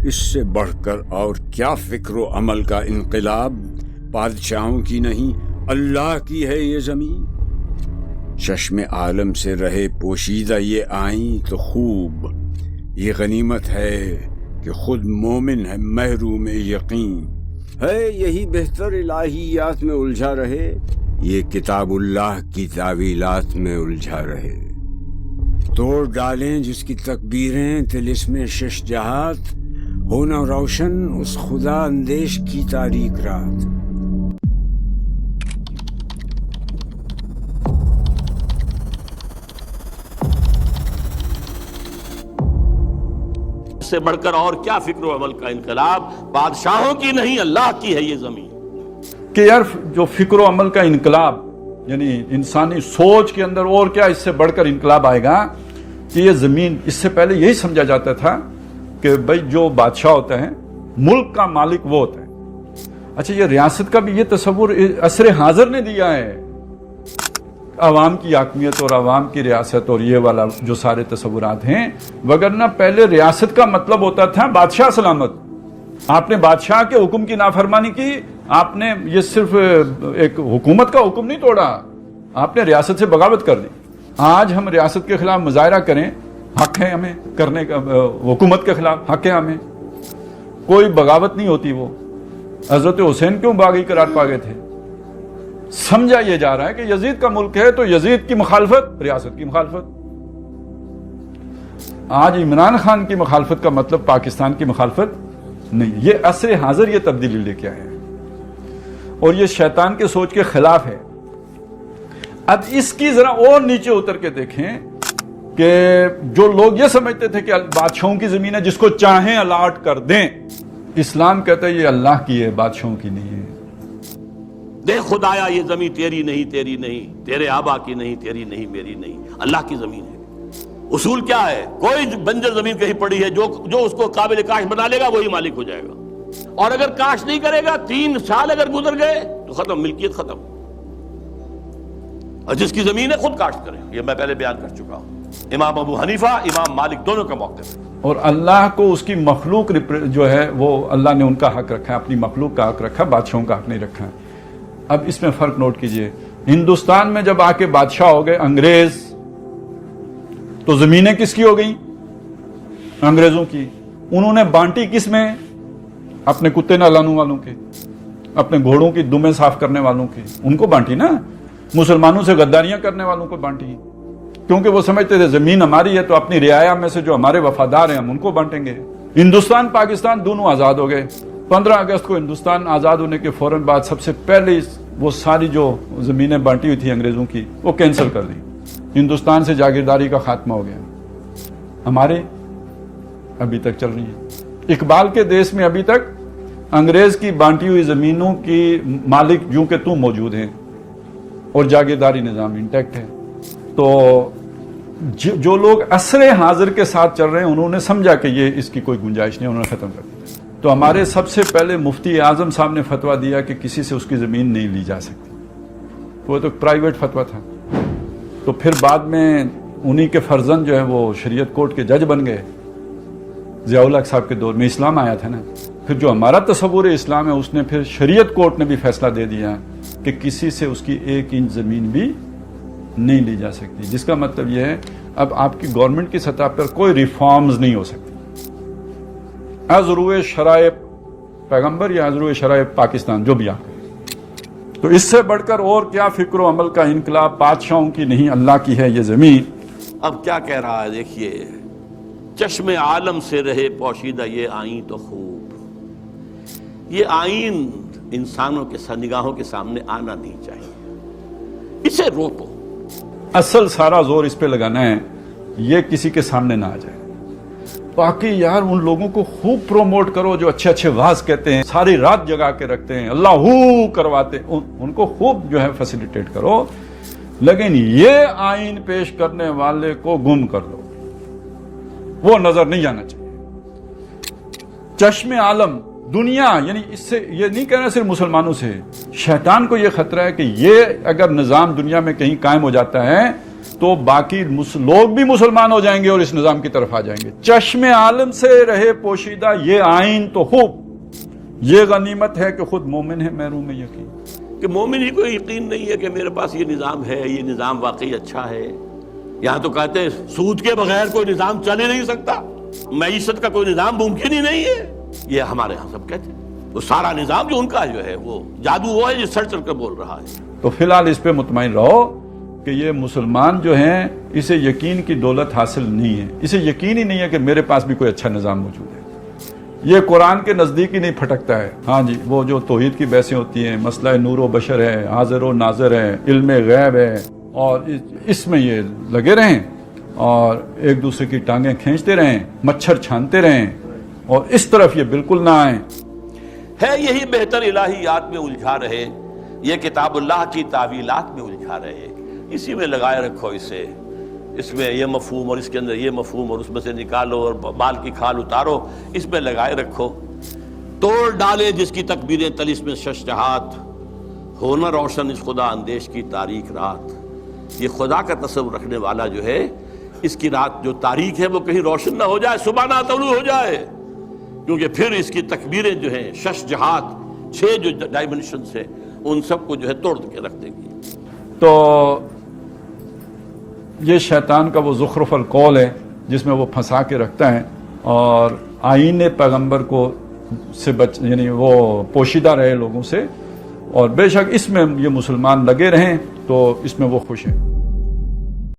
اس سے بڑھ کر اور کیا فکر و عمل کا انقلاب، بادشاہوں کی نہیں اللہ کی ہے یہ زمین۔ چشم عالم سے رہے پوشیدہ یہ آئیں تو خوب، یہ غنیمت ہے کہ خود مومن ہے محروم یقین، ہے یہی بہتر الہیات میں الجھا رہے، یہ کتاب اللہ کی تعویلات میں الجھا رہے۔ توڑ ڈالیں جس کی تکبیریں طلسم شش جہات، ہونا روشن اس خدا اندیش کی تاریک رات۔ اس سے بڑھ کر اور کیا فکر و عمل کا انقلاب، بادشاہوں کی نہیں اللہ کی ہے یہ زمین۔ کہ یار جو فکر و عمل کا انقلاب، یعنی انسانی سوچ کے اندر اور کیا اس سے بڑھ کر انقلاب آئے گا کہ یہ زمین، اس سے پہلے یہی سمجھا جاتا تھا کہ بھائی جو بادشاہ ہوتا ہے ملک کا مالک وہ ہوتا ہے۔ اچھا، یہ ریاست کا بھی یہ تصور عصر حاضر نے دیا ہے، عوام کی حاکمیت اور عوام کی ریاست اور یہ والا جو سارے تصورات ہیں، وگرنہ پہلے ریاست کا مطلب ہوتا تھا بادشاہ سلامت۔ آپ نے بادشاہ کے حکم کی نافرمانی کی، آپ نے یہ صرف ایک حکومت کا حکم نہیں توڑا، آپ نے ریاست سے بغاوت کر دی۔ آج ہم ریاست کے خلاف مظاہرہ کریں، حق ہے ہمیں کرنے کا، حکومت کے خلاف حق ہے ہمیں، کوئی بغاوت نہیں ہوتی۔ وہ حضرت حسین کیوں باغی قرار پا گئے تھے؟ سمجھا یہ جا رہا ہے کہ یزید کا ملک ہے تو یزید کی مخالفت ریاست کی مخالفت۔ آج عمران خان کی مخالفت کا مطلب پاکستان کی مخالفت نہیں۔ یہ عصر حاضر یہ تبدیلی لے کے آیا ہے اور یہ شیطان کے سوچ کے خلاف ہے۔ اب اس کی ذرا اور نیچے اتر کے دیکھیں کہ جو لوگ یہ سمجھتے تھے کہ بادشاہوں کی زمین ہے جس کو چاہیں الاٹ کر دیں، اسلام کہتا ہے یہ اللہ کی ہے، بادشاہوں کی نہیں ہے۔ دیکھ خدایا یہ زمین تیری نہیں، تیری نہیں، تیرے آبا کی نہیں، تیری نہیں، میری نہیں، اللہ کی زمین ہے۔ اصول کیا ہے؟ کوئی بنجر زمین کہیں پڑی ہے، جو اس کو قابل کاشت بنا لے گا وہی مالک ہو جائے گا، اور اگر کاشت نہیں کرے گا 3 سال اگر گزر گئے تو ختم، ملکیت ختم۔ اور جس کی زمین ہے خود کاشت کرے، یہ میں پہلے بیان کر چکا ہوں۔ امام ابو حنیفہ، امام مالک دونوں کا موقف ہے۔ اور اللہ کو اس کی مخلوق جو ہے وہ اللہ نے ان کا حق رکھا ہے، اپنی مخلوق کا حق رکھا، بادشاہوں کا حق نہیں رکھا ہے۔ اب اس میں فرق نوٹ کیجئے، ہندوستان میں جب آ کے بادشاہ ہو گئے انگریز تو زمینیں کس کی ہو گئیں؟ انگریزوں کی۔ انہوں نے بانٹی کس میں؟ اپنے کتے نہلانے والوں کے، اپنے گھوڑوں کی دمیں صاف کرنے والوں کے، ان کو بانٹی نا۔ مسلمانوں سے غداریاں کرنے والوں کو بانٹی، کیونکہ وہ سمجھتے تھے زمین ہماری ہے تو اپنی رعایا میں سے جو ہمارے وفادار ہیں ہم ان کو بانٹیں گے۔ ہندوستان پاکستان دونوں آزاد ہو گئے۔ 15 اگست کو ہندوستان آزاد ہونے کے فوراً بعد سب سے پہلے وہ ساری جو زمینیں بانٹی ہوئی تھی انگریزوں کی وہ کینسل کر دی۔ ہندوستان سے جاگیرداری کا خاتمہ ہو گیا۔ ہمارے ابھی تک چل رہی ہے۔ اقبال کے دیش میں ابھی تک انگریز کی بانٹی ہوئی زمینوں کی مالک یوں کہ توں موجود ہیں اور جاگیرداری نظام انٹیکٹ ہے۔ تو جو لوگ عصر حاضر کے ساتھ چل رہے ہیں انہوں نے سمجھا کہ یہ اس کی کوئی گنجائش نہیں، انہوں نے ختم کر دیا۔ تو ہمارے سب سے پہلے مفتی اعظم صاحب نے فتویٰ دیا کہ کسی سے اس کی زمین نہیں لی جا سکتی، وہ تو پرائیویٹ فتویٰ تھا۔ تو پھر بعد میں انہی کے فرزند جو ہے وہ شریعت کورٹ کے جج بن گئے، ضیاء الحق صاحب کے دور میں اسلام آیا تھا نا۔ پھر جو ہمارا تصور اسلام ہے اس نے پھر شریعت کورٹ نے بھی فیصلہ دے دیا کہ کسی سے اس کی 1 انچ زمین بھی نہیں لی جا سکتی، جس کا مطلب یہ ہے اب آپ کی گورنمنٹ کی سطح پر کوئی ریفارمز نہیں ہو سکتی۔ ازروع شرائع پیغمبر یا ازروع شرائع پاکستان جو بھی آپ کہیں۔ تو اس سے بڑھ کر اور کیا فکر و عمل کا انقلاب، بادشاہوں کی نہیں اللہ کی ہے یہ زمین۔ اب کیا کہہ رہا ہے دیکھیے، چشم عالم سے رہے پوشیدہ یہ آئین تو خوب، یہ آئین انسانوں کے نگاہوں کے سامنے آنا نہیں چاہیے، اسے روکو۔ اصل سارا زور اس پہ لگانا ہے یہ کسی کے سامنے نہ آ جائے۔ باقی یار ان لوگوں کو خوب پروموٹ کرو جو اچھے اچھے واز کہتے ہیں، ساری رات جگا کے رکھتے ہیں، اللہ ہو کرواتے ہیں، ان کو خوب جو ہے فیسیلیٹیٹ کرو، لیکن یہ آئین پیش کرنے والے کو گم کر دو، وہ نظر نہیں آنا چاہیے۔ چشم عالم دنیا، یعنی اس سے یہ نہیں کہنا صرف مسلمانوں سے، شیطان کو یہ خطرہ ہے کہ یہ اگر نظام دنیا میں کہیں قائم ہو جاتا ہے تو باقی لوگ بھی مسلمان ہو جائیں گے اور اس نظام کی طرف آ جائیں گے. چشم عالم سے رہے پوشیدہ یہ آئین تو خوب، یہ غنیمت ہے کہ خود مومن ہے محروم یقین. کہ مومن ہی کو یقین نہیں ہے کہ میرے پاس یہ نظام ہے، یہ نظام واقعی اچھا ہے. یہاں تو کہتے ہیں سود کے بغیر کوئی نظام چل ہی نہیں سکتا، معیشت کا کوئی نظام ممکن ہی نہیں ہے. یہ ہمارے ہاں سب کہتے ہیں وہ سارا نظام جو ان کا جو ہے وہ جادو وہ ہے جو سر چل کر بول رہا ہے. تو فی الحال اس پہ مطمئن رہو کہ یہ مسلمان جو ہیں اسے یقین کی دولت حاصل نہیں ہے، اسے یقین ہی نہیں ہے کہ میرے پاس بھی کوئی اچھا نظام موجود ہے. یہ قرآن کے نزدیک ہی نہیں پھٹکتا ہے. ہاں جی، وہ جو توحید کی بحثیں ہوتی ہیں، مسئلہ نور و بشر ہے، حاضر و ناظر ہے، علم غیب ہے، اور اس میں یہ لگے رہیں اور ایک دوسرے کی ٹانگیں کھینچتے رہیں، مچھر چھانتے رہیں، اور اس طرف یہ بالکل نہ آئیں. ہے یہی بہتر الہیات میں الجھا رہے، یہ کتاب اللہ کی تعویلات میں الجھا رہے. اسی میں لگائے رکھو اسے، اس میں یہ مفہوم اور اس کے اندر یہ مفہوم اور اس میں سے نکالو اور بال کی کھال اتارو، اس میں لگائے رکھو. توڑ ڈالے جس کی تکبیریں طلسم شش جہات، ہونا روشن اس خدا اندیش کی تاریک رات. یہ خدا کا تصور رکھنے والا جو ہے، اس کی رات جو تاریک ہے وہ کہیں روشن نہ ہو جائے، صبح نہ طلوع ہو جائے، کیونکہ پھر اس کی تکبیریں جو ہیں شش جہات، 6 جو ڈائمنشنز ہیں، ان سب کو جو ہے توڑ کے رکھ دیں گی. تو یہ شیطان کا وہ زخرف القول ہے جس میں وہ پھنسا کے رکھتا ہے، اور آئین پیغمبر کو سے یعنی وہ پوشیدہ رہے لوگوں سے، اور بے شک اس میں یہ مسلمان لگے رہیں تو اس میں وہ خوش ہیں.